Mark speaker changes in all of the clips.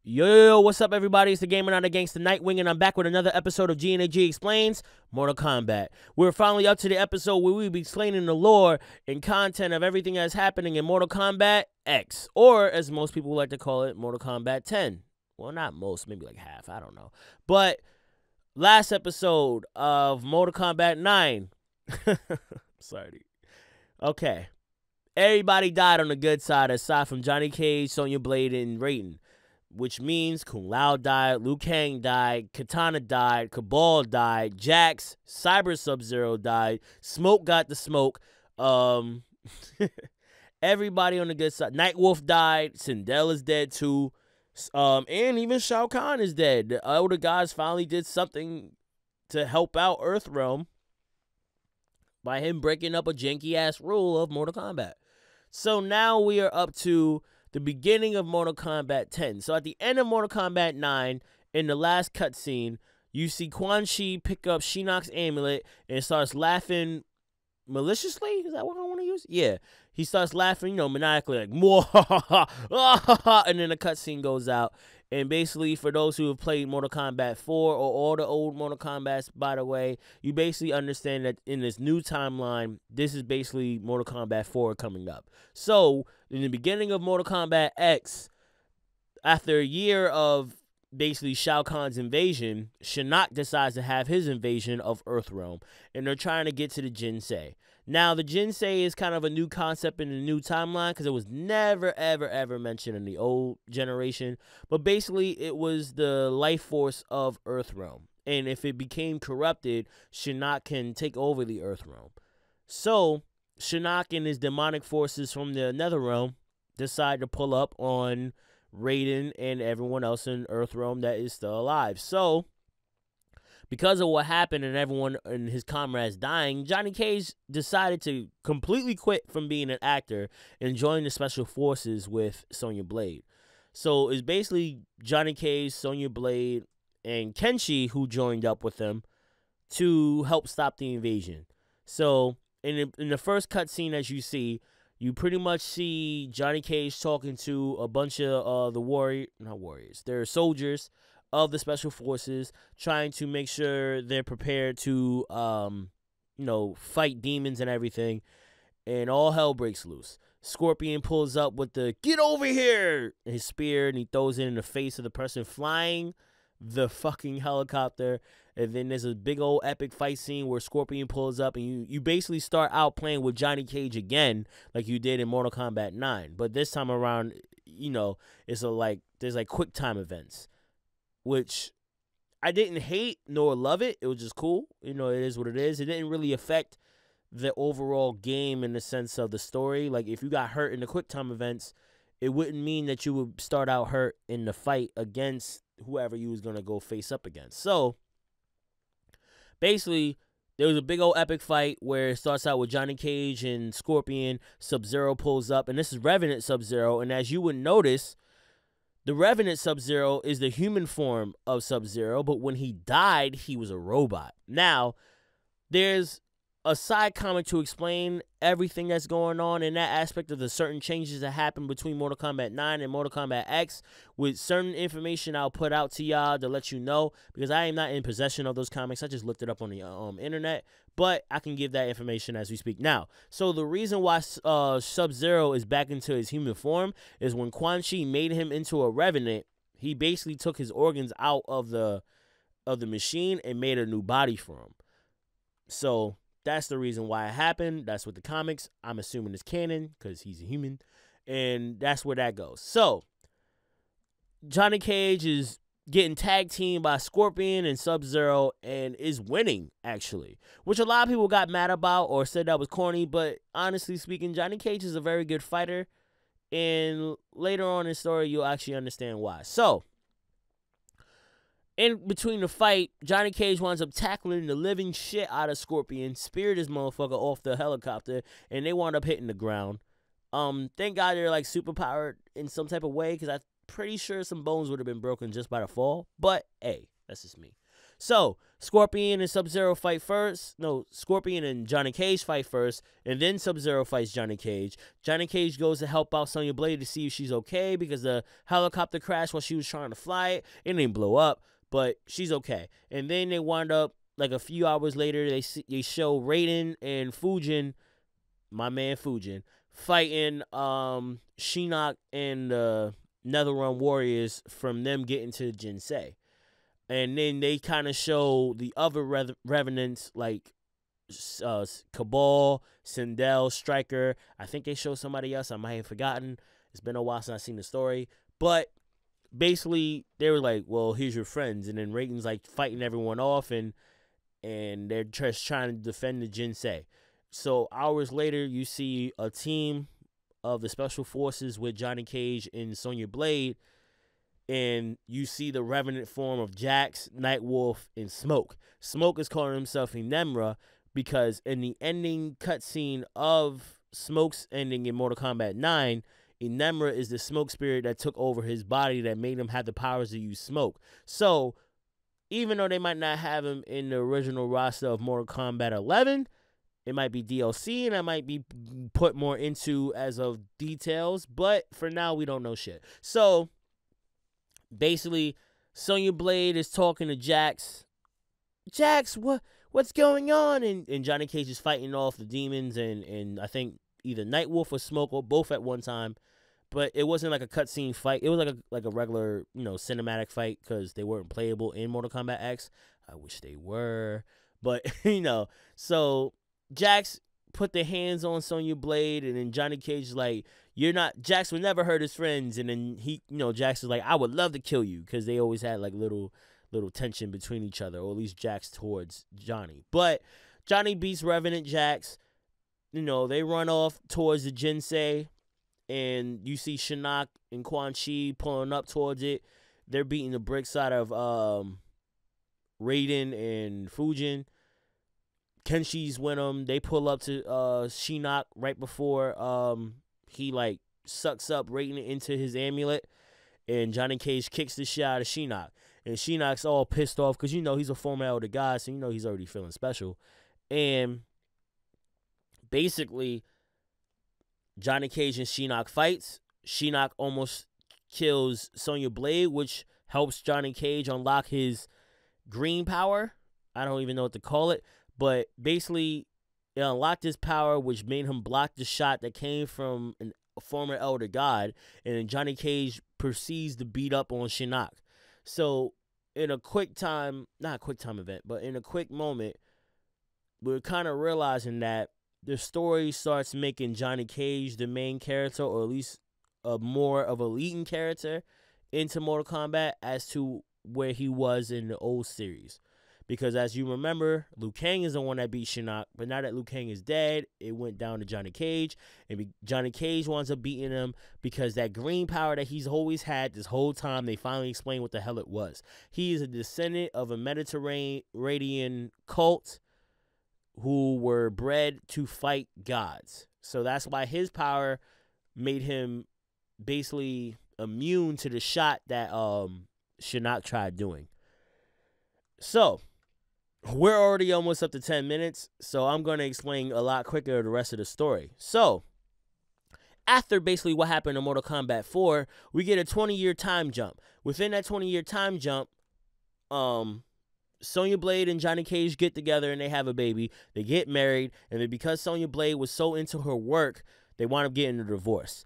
Speaker 1: Yo, what's up, everybody? It's the Gamer Not a Gangsta Nightwing, and I'm back with another episode of GNAG Explains Mortal Kombat. We're finally up to the episode where we'll be explaining the lore and content of everything that's happening in Mortal Kombat X, or as most people like to call it, Mortal Kombat 10. Well, not most, maybe like half, I don't know. But last episode of Mortal Kombat 9. Sorry. Okay. Everybody died on the good side aside from Johnny Cage, Sonya Blade, and Raiden. Which means Kung Lao died, Liu Kang died, Katana died, Cabal died, Jax, Cyber Sub-Zero died, Smoke got the smoke, everybody on the good side. Nightwolf died, Sindel is dead too, and even Shao Kahn is dead. The Elder Gods finally did something to help out Earthrealm by him breaking up a janky-ass rule of Mortal Kombat. So now we are up to the beginning of Mortal Kombat 10. So at the end of Mortal Kombat 9, in the last cutscene, you see Quan Chi pick up Shinnok's amulet and starts laughing maliciously. Is that what I want to use? Yeah. He starts laughing, maniacally, like, Mwahaha, and then the cutscene goes out. And basically, for those who have played Mortal Kombat 4 or all the old Mortal Kombats, by the way, you basically understand that in this new timeline, this is basically Mortal Kombat 4 coming up. So, in the beginning of Mortal Kombat X, after a year of basically Shao Kahn's invasion, Shinnok decides to have his invasion of Earthrealm, and they're trying to get to the Jinsei. Now, the Jinsei is kind of a new concept in the new timeline because it was never, ever, ever mentioned in the old generation. But basically, it was the life force of Earthrealm. And if it became corrupted, Shinnok can take over the Earthrealm. So, Shinnok and his demonic forces from the Netherrealm decide to pull up on Raiden and everyone else in Earthrealm that is still alive. So, because of what happened and everyone and his comrades dying, Johnny Cage decided to completely quit from being an actor and join the Special Forces with Sonya Blade. So it's basically Johnny Cage, Sonya Blade, and Kenshi who joined up with them to help stop the invasion. So in the first cutscene, as you see, you pretty much see Johnny Cage talking to a bunch of they're soldiers of the Special Forces, trying to make sure they're prepared to, fight demons and everything, and all hell breaks loose. Scorpion pulls up with the "get over here" his spear, and he throws it in the face of the person flying the fucking helicopter. And then there's a big old epic fight scene where Scorpion pulls up, and you basically start out playing with Johnny Cage again, like you did in Mortal Kombat 9. But this time around, there's like quick time events, which I didn't hate nor love it. It was just cool. It is what it is. It didn't really affect the overall game in the sense of the story. Like, if you got hurt in the quick time events, it wouldn't mean that you would start out hurt in the fight against whoever you was going to go face up against. So, basically, there was a big old epic fight where it starts out with Johnny Cage and Scorpion. Sub-Zero pulls up, and this is Revenant Sub-Zero. And as you would notice, the Revenant Sub-Zero is the human form of Sub-Zero, but when he died, he was a robot. Now, there's a side comic to explain everything that's going on in that aspect of the certain changes that happened between Mortal Kombat 9 and Mortal Kombat X, with certain information I'll put out to y'all to let you know, because I am not in possession of those comics. I just looked it up on the internet, but I can give that information as we speak now. So the reason why Sub-Zero is back into his human form is when Quan Chi made him into a Revenant, he basically took his organs out of the machine and made a new body for him. So that's the reason why it happened. That's what the comics, I'm assuming, is canon, because he's a human. And that's where that goes. So, Johnny Cage is getting tag teamed by Scorpion and Sub-Zero and is winning, actually. Which a lot of people got mad about or said that was corny. But honestly speaking, Johnny Cage is a very good fighter. And later on in the story, you'll actually understand why. So, in between the fight, Johnny Cage winds up tackling the living shit out of Scorpion, speared this motherfucker off the helicopter, and they wound up hitting the ground. Thank God they're like superpowered in some type of way, because I'm pretty sure some bones would have been broken just by the fall. But hey, that's just me. So Scorpion and Sub-Zero fight first. No, Scorpion and Johnny Cage fight first, and then Sub-Zero fights Johnny Cage. Johnny Cage goes to help out Sonya Blade to see if she's okay because the helicopter crashed while she was trying to fly it. It didn't blow up, but she's okay. And then they wind up, like a few hours later, they show Raiden and Fujin, my man Fujin, fighting Shinnok and NetherRealm Warriors from them getting to Jinsei. And then they kind of show the other Revenants, like Cabal, Sindel, Stryker. I think they show somebody else. I might have forgotten. It's been a while since I've seen the story. But basically, they were like, well, here's your friends. And then Raiden's like fighting everyone off, and they're just trying to defend the Jinsei. So hours later, you see a team of the Special Forces with Johnny Cage and Sonya Blade, and you see the Revenant form of Jax, Nightwolf, and Smoke. Smoke is calling himself Enemra because in the ending cutscene of Smoke's ending in Mortal Kombat 9, Enemra is the smoke spirit that took over his body that made him have the powers to use smoke. So even though they might not have him in the original roster of Mortal Kombat 11, it might be DLC, and I might be put more into as of details. But for now, we don't know shit. So basically, Sonya Blade is talking to Jax. Jax, what's going on? And Johnny Cage is fighting off the demons, and I think either Nightwolf or Smoke, or both at one time. But it wasn't like a cutscene fight. It was like a regular, cinematic fight because they weren't playable in Mortal Kombat X. I wish they were. But, so Jax put their hands on Sonya Blade, and then Johnny Cage is like, Jax would never hurt his friends. And then Jax is like, I would love to kill you, because they always had like little tension between each other, or at least Jax towards Johnny. But Johnny beats Revenant Jax. They run off towards the Jinsei, and you see Shinnok and Quan Chi pulling up towards it. They're beating the bricks out of Raiden and Fujin. Kenshi's with them. They pull up to Shinnok right before he like sucks up Raiden into his amulet, and Johnny Cage kicks the shit out of Shinnok. And Shinnok's all pissed off because he's a former elder god, so he's already feeling special. And basically, Johnny Cage and Shinnok fights. Shinnok almost kills Sonya Blade, which helps Johnny Cage unlock his green power. I don't even know what to call it. But basically, it unlocked his power, which made him block the shot that came from a former elder god. And then Johnny Cage proceeds to beat up on Shinnok. So, in a quick time, not a quick time event, but in a quick moment, we're kind of realizing that the story starts making Johnny Cage the main character, or at least a more of a leading character into Mortal Kombat as to where he was in the old series. Because as you remember, Liu Kang is the one that beat Shinnok, but now that Liu Kang is dead, it went down to Johnny Cage, and Johnny Cage winds up beating him because that green power that he's always had this whole time, they finally explained what the hell it was. He is a descendant of a Mediterranean cult who were bred to fight gods. So that's why his power made him basically immune to the shot that Shinnok tried doing. So we're already almost up to 10 minutes, so I'm going to explain a lot quicker the rest of the story. So, after basically what happened in Mortal Kombat 4, we get a 20-year time jump. Within that 20-year time jump, Sonya Blade and Johnny Cage get together and they have a baby. They get married, and then because Sonya Blade was so into her work, they wound up getting a divorce.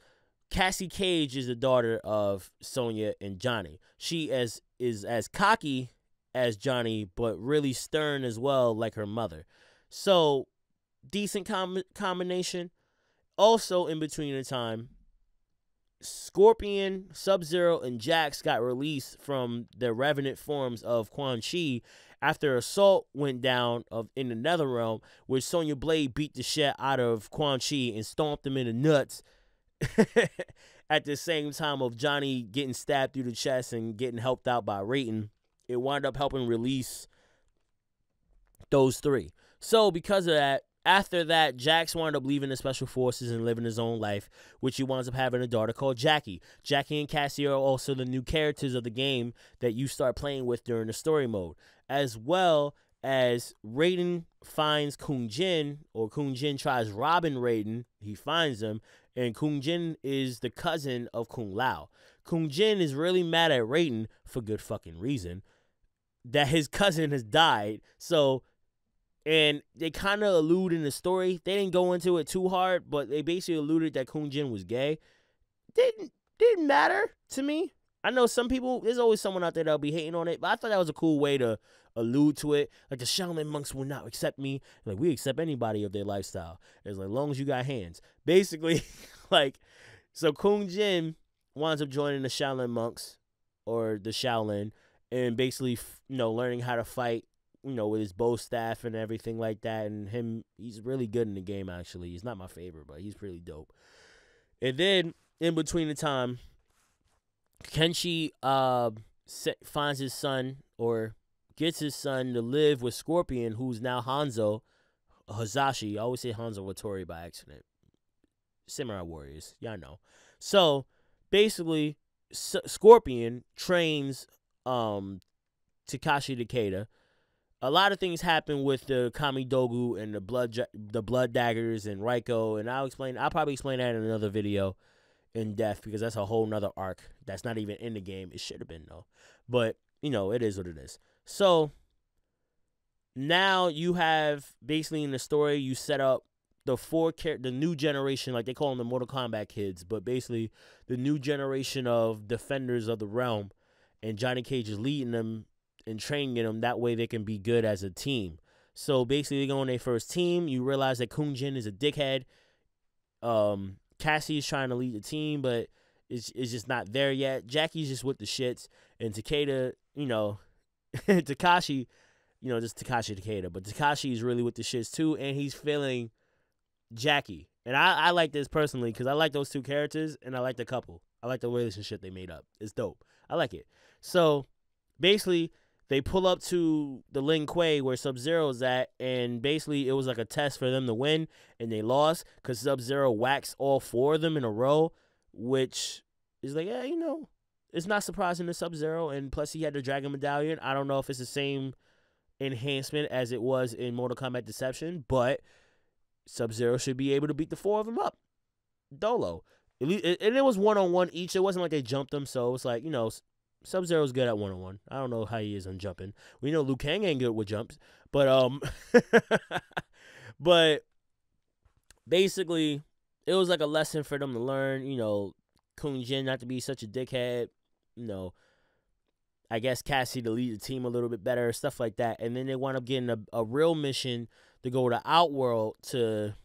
Speaker 1: Cassie Cage is the daughter of Sonya and Johnny. She is as cocky as Johnny, but really stern as well, like her mother. So, decent combination. Also, in between the time, Scorpion, Sub-Zero, and Jax got released from the Revenant forms of Quan Chi after Assault went down in the Netherrealm, where Sonya Blade beat the shit out of Quan Chi and stomped him in the nuts at the same time of Johnny getting stabbed through the chest and getting helped out by Raiden. It wound up helping release those three. So because of that, After that, Jax wound up leaving the Special Forces and living his own life, which he winds up having a daughter called Jackie. Jackie and Cassie are also the new characters of the game that you start playing with during the story mode. As well as Raiden finds Kung Jin, or Kung Jin tries robbing Raiden. He finds him, and Kung Jin is the cousin of Kung Lao. Kung Jin is really mad at Raiden, for good fucking reason, that his cousin has died. So, and they kind of allude in the story. They didn't go into it too hard, but they basically alluded that Kung Jin was gay. Didn't matter to me. I know some people, there's always someone out there that'll be hating on it, but I thought that was a cool way to allude to it. Like, the Shaolin monks will not accept me. Like, we accept anybody of their lifestyle, as long as you got hands. Basically, like, so Kung Jin winds up joining the Shaolin monks, or the Shaolin, and basically, learning how to fight, with his bow staff and everything like that. And he's really good in the game, actually. He's not my favorite, but he's pretty dope. And then, in between the time, Kenshi finds his son, or gets his son to live with Scorpion, who's now Hanzo Hazashi. I always say Hanzo Wattori by accident. Samurai Warriors, y'all know. So, basically, Scorpion trains Takashi Takeda. A lot of things happen with the Kamidogu and the blood daggers and Raiko, and I'll probably explain that in another video in depth, because that's a whole nother arc that's not even in the game. It should have been, though. But, it is what it is. So, now you have, basically in the story, you set up the new generation, like they call them the Mortal Kombat kids, but basically the new generation of defenders of the realm, and Johnny Cage is leading them and training them. That way they can be good as a team. So, basically, they go on their first team. You realize that Kung Jin is a dickhead. Cassie is trying to lead the team, but it's just not there yet. Jackie's just with the shits, and Takeda, Takashi, just Takashi Takeda, but Takashi is really with the shits too, and he's feeling Jackie. And I like this personally, because I like those two characters, and I like the couple. I like the relationship they made up. It's dope. I like it. So, basically, they pull up to the Lin Kuei where Sub-Zero's at, and basically it was like a test for them to win, and they lost because Sub-Zero waxed all four of them in a row, which is like, yeah, it's not surprising to Sub-Zero, and plus he had the Dragon Medallion. I don't know if it's the same enhancement as it was in Mortal Kombat Deception, but Sub-Zero should be able to beat the four of them up. Dolo. And it was one-on-one each. It wasn't like they jumped them, so it's like, Sub-Zero's good at one-on-one. I don't know how he is on jumping. We know Liu Kang ain't good with jumps. But, but basically, it was like a lesson for them to learn, Kung Jin not to be such a dickhead, I guess Cassie to lead the team a little bit better, stuff like that. And then they wound up getting a real mission to go to Outworld to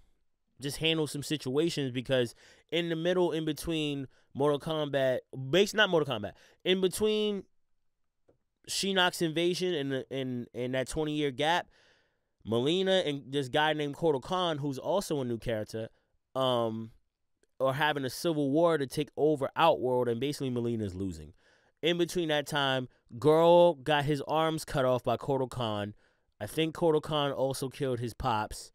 Speaker 1: just handle some situations, because in the middle, in between Mortal Kombat, in between Shinnok's invasion and that 20-year gap, Melina and this guy named Kotal Khan, who's also a new character, are having a civil war to take over Outworld, and basically Melina's losing. In between that time, Girl got his arms cut off by Kotal Khan. I think Kotal Khan also killed his pops.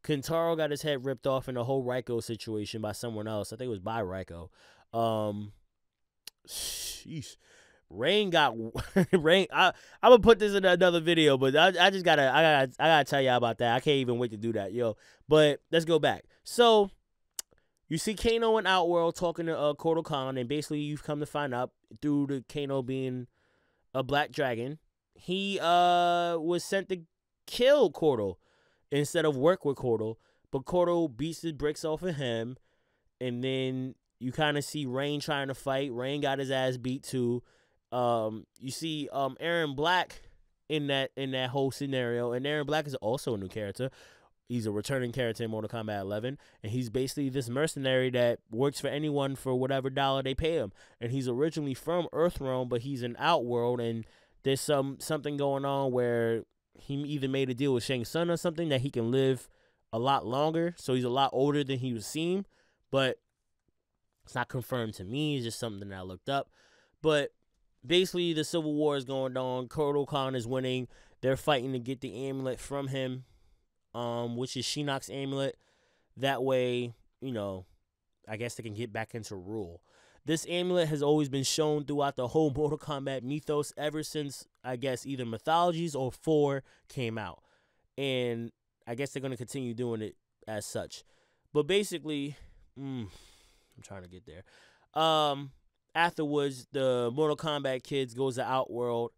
Speaker 1: Kentaro got his head ripped off in the whole Raiko situation by someone else. I think it was by Raiko. Sheesh. Rain got Rain. I'm gonna put this in another video, but I gotta tell y'all about that. I can't even wait to do that, yo. But let's go back. So you see Kano in Outworld talking to Kotal Khan, and basically you've come to find out through the Kano being a black dragon, he was sent to kill Kotal instead of work with Kotal. But Kotal beats the bricks off of him, and then you kind of see Rain trying to fight. Rain got his ass beat too. You see Aaron Black in that whole scenario, and Aaron Black is also a new character. He's a returning character in Mortal Kombat 11, and he's basically this mercenary that works for anyone for whatever dollar they pay him. And he's originally from Earthrealm, but he's in Outworld, and there's something going on where he either made a deal with Shang Tsung or something that he can live a lot longer. So he's a lot older than he would seem, but it's not confirmed to me. It's just something that I looked up. But basically, the civil war is going on. Kotal Khan is winning. They're fighting to get the amulet from him. which is Shinnok's amulet. That way, you know, I guess they can get back into rule. This amulet has always been shown throughout the whole Mortal Kombat mythos ever since, I guess, either Mythologies or 4 came out. And I guess they're going to continue doing it as such. But basically, I'm trying to get there. Afterwards, the Mortal Kombat kids goes to Outworld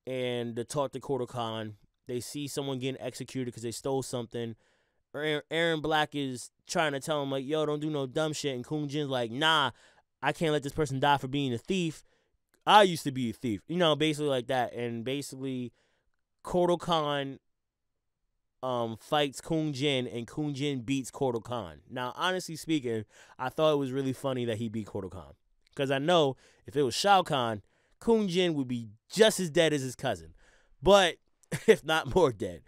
Speaker 1: and to talk to Kodokan. They see someone getting executed because they stole something. Aaron Black is trying to tell him, like, yo, don't do no dumb shit. And Kung Jin's like, nah, I can't let this person die for being a thief. I used to be a thief. You know, basically like that. And basically, Kodokan fights Kung Jin, and Kung Jin beats Kodokan. Now, honestly speaking, I thought it was really funny that he beat Kodokan. Because I know if it was Shao Kahn, Kung Jin would be just as dead as his cousin. But, if not more dead.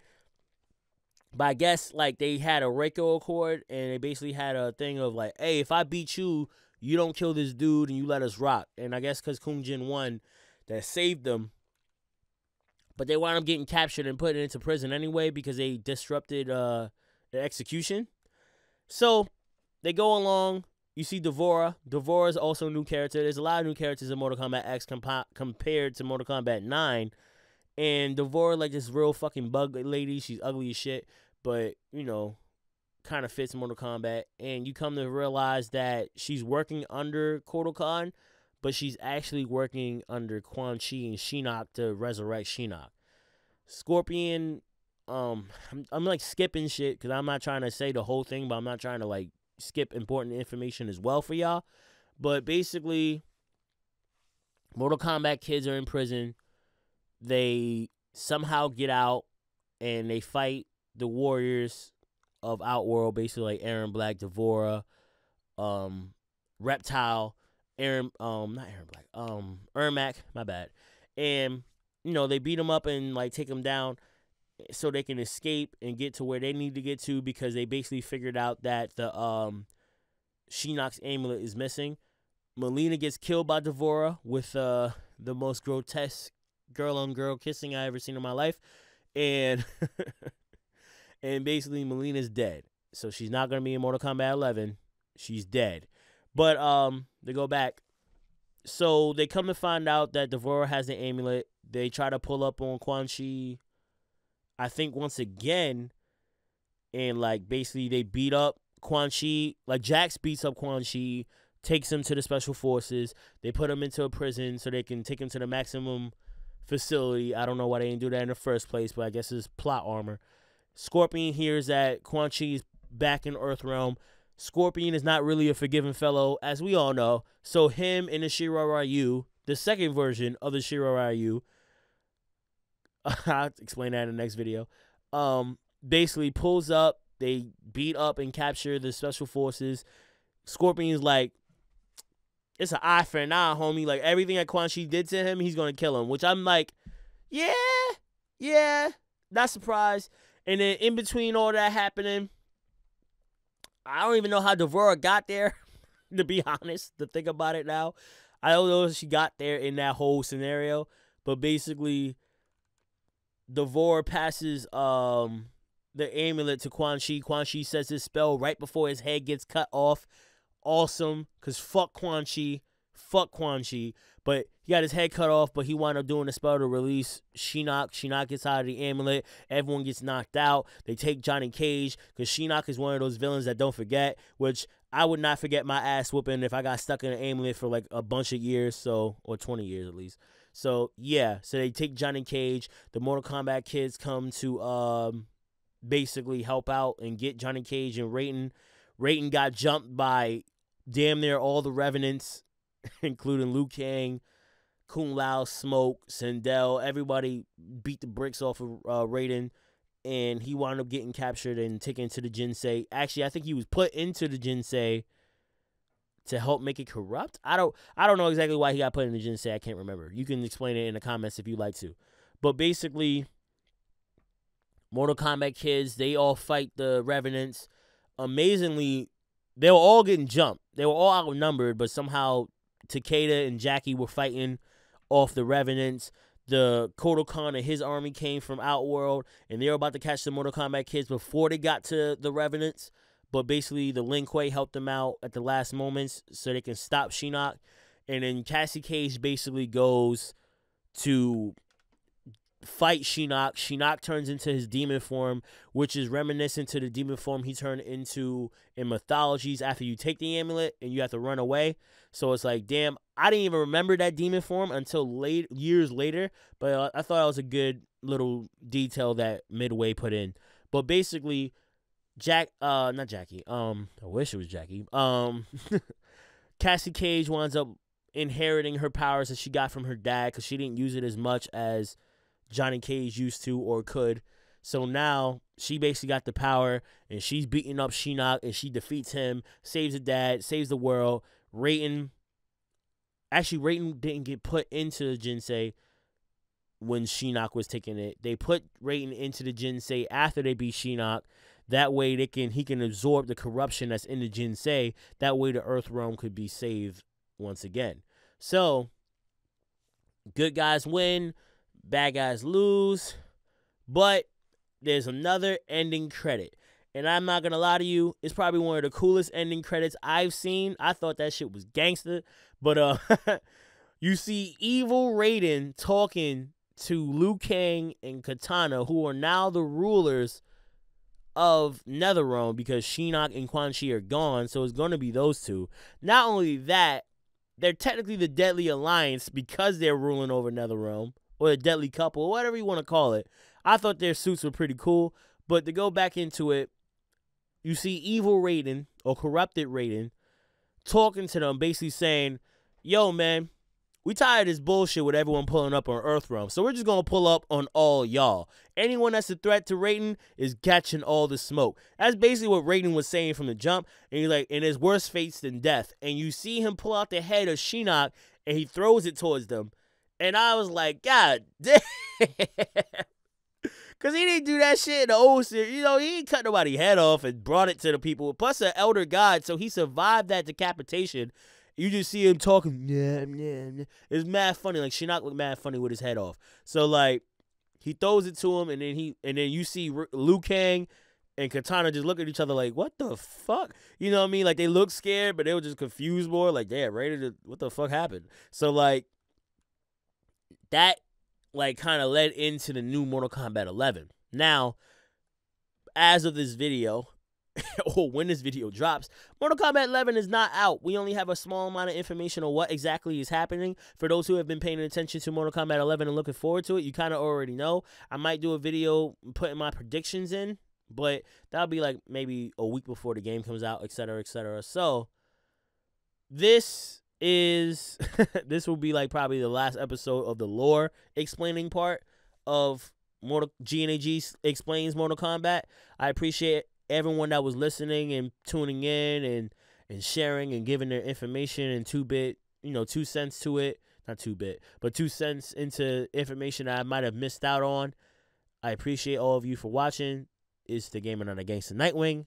Speaker 1: But I guess, like, they had a Reiko Accord, and they basically had a thing of, like, hey, if I beat you, you don't kill this dude, and you let us rock. And I guess because Kung Jin won, that saved them. But they wound up getting captured and put into prison anyway because they disrupted the execution. So, they go along. You see Devorah. Devorah is also a new character. There's a lot of new characters in Mortal Kombat X compared to Mortal Kombat 9. And Devorah, like this real fucking bug lady. She's ugly as shit. But, you know, kind of fits Mortal Kombat. And you come to realize that she's working under Kodokan, but she's actually working under Quan Chi and Shinnok to resurrect Shinnok. Scorpion, I'm like skipping shit because I'm not trying to say the whole thing, but I'm not trying to like skip important information as well for y'all. But basically, Mortal Kombat kids are in prison. They somehow get out and they fight the warriors of Outworld, basically like Aaron Black, Devorah, Reptile, Ermac, my bad. And, you know, they beat them up and like take them down so they can escape and get to where they need to get to because they basically figured out that the Shinnok's amulet is missing. Melina gets killed by Devorah with the most grotesque girl-on-girl kissing I ever seen in my life. And and basically Melina's dead. So she's not going to be in Mortal Kombat 11. She's dead. But they go back. So they come to find out that Devorah has the amulet. They try to pull up on Quan Chi, I think once again. And like basically they beat up Quan Chi. Like Jax beats up Quan Chi, takes him to the special forces. They put him into a prison so they can take him to the maximum facility. I don't know why they didn't do that in the first place, but I guess it's plot armor. Scorpion hears that Quan Chi is back in Earthrealm. Scorpion is not really a forgiving fellow, as we all know. So him and the Shiro Ryu, the second version of the Shiro Ryu, I'll explain that in the next video, basically pulls up. They beat up and capture the special forces. Scorpion's like, it's an eye for an eye, homie. Like, everything that Quan Chi did to him, he's going to kill him. Which I'm like, yeah, not surprised. And then in between all that happening, I don't even know how Devorah got there, to be honest, to think about it now. I don't know if she got there in that whole scenario. But basically, Devorah passes the amulet to Quan Chi. Quan Chi says his spell right before his head gets cut off. Awesome, because fuck Quan Chi. But he got his head cut off, but he wound up doing a spell to release Shinnok. Shinnok gets out of the amulet. Everyone gets knocked out. They take Johnny Cage, because Shinnok is one of those villains that don't forget, which I would not forget my ass whooping if I got stuck in an amulet for like a bunch of years, so, or 20 years at least. So, yeah, so they take Johnny Cage. The Mortal Kombat kids come to basically help out and get Johnny Cage and Raiden. Raiden got jumped by damn near all the Revenants, including Liu Kang, Kung Lao, Smoke, Sindel. Everybody beat the bricks off of Raiden, and he wound up getting captured and taken to the Jinsei. Actually, I think he was put into the Jinsei to help make it corrupt. I don't know exactly why he got put in the Jinsei. I can't remember. You can explain it in the comments if you'd like to. But basically, Mortal Kombat kids, they all fight the Revenants. Amazingly, they were all getting jumped. They were all outnumbered, but somehow Takeda and Jackie were fighting off the Revenants. the Kodokan and his army came from Outworld, and they were about to catch the Mortal Kombat kids before they got to the Revenants. But basically, the Lin Kuei helped them out at the last moments so they can stop Shinnok. And then Cassie Cage basically goes to fight Shinnok. Shinnok turns into his demon form, which is reminiscent to the demon form he turned into in mythologies after you take the amulet and you have to run away. So it's like, damn, I didn't even remember that demon form until years later. But I thought it was a good little detail that Midway put in. But basically, not Jackie. I wish it was Jackie. Cassie Cage winds up inheriting her powers that she got from her dad because she didn't use it as much as Johnny Cage used to or could. So now she basically got the power and she's beating up Shinnok and she defeats him, saves the dad, saves the world. Raiden didn't get put into the Jinsei when Shinnok was taking it. They put Raiden into the Jinsei after they beat Shinnok. That way he can absorb the corruption that's in the Jinsei. That way the Earth Realm could be saved once again. So, good guys win, bad guys lose, but there's another ending credit. And I'm not going to lie to you, it's probably one of the coolest ending credits I've seen. I thought that shit was gangster. But you see Evil Raiden talking to Liu Kang and Katana, who are now the rulers of NetherRealm because Shinnok and Quan Chi are gone. So it's going to be those two. Not only that, they're technically the Deadly Alliance because they're ruling over NetherRealm, or the Deadly Couple, or whatever you want to call it. I thought their suits were pretty cool. But to go back into it, you see Evil Raiden, or Corrupted Raiden, talking to them, basically saying, yo, man, we tired of this bullshit with everyone pulling up on Earthrealm, so we're just going to pull up on all y'all. Anyone that's a threat to Raiden is catching all the smoke. That's basically what Raiden was saying from the jump, and he's like, and there's worse fates than death. And you see him pull out the head of Shinnok, and he throws it towards them. And I was like, God damn. Because he didn't do that shit in the old series. You know, he didn't cut nobody's head off and brought it to the people. Plus, an elder god, so he survived that decapitation. You just see him talking. Yeah. It's mad funny. Like, Shinnok looked mad funny with his head off. So, like, he throws it to him, and then you see Liu Kang and Katana just look at each other like, what the fuck? You know what I mean? Like, they look scared, but they were just confused more. Like, damn, Raiden, what the fuck happened? So, like, that, like, kind of led into the new Mortal Kombat 11. Now, as of this video, or when this video drops, Mortal Kombat 11 is not out. We only have a small amount of information on what exactly is happening. For those who have been paying attention to Mortal Kombat 11 and looking forward to it, you kind of already know. I might do a video putting my predictions in, but that'll be like maybe a week before the game comes out, etc., etc. So, this will be like probably the last episode of the lore explaining part of GNAG Explains Mortal Kombat. I appreciate everyone that was listening and tuning in and sharing and giving their information and 2 cents to it. Not 2-bit, but 2 cents into information that I might have missed out on. I appreciate all of you for watching. It's the Gamer Not a Gangster Nightwing,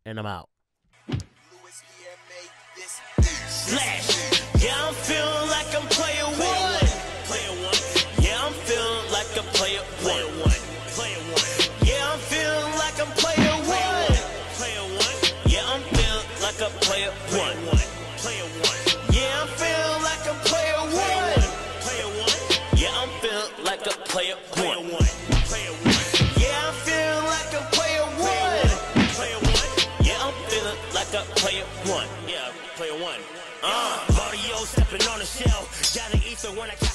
Speaker 1: and I'm out. Yeah, I'm feeling like I'm player one. Yeah, I'm feeling like I'm player one. Yeah, I'm feeling like I'm player one. Yeah, I'm feeling like I'm player one. Yeah, I'm feeling like I'm player one. Yeah, I'm feeling like a player one. Yeah, I'm feeling like I'm player one. Yeah, I'm feeling like a player one. Yeah, player one. Mario stepping on the shell, got the ether when I got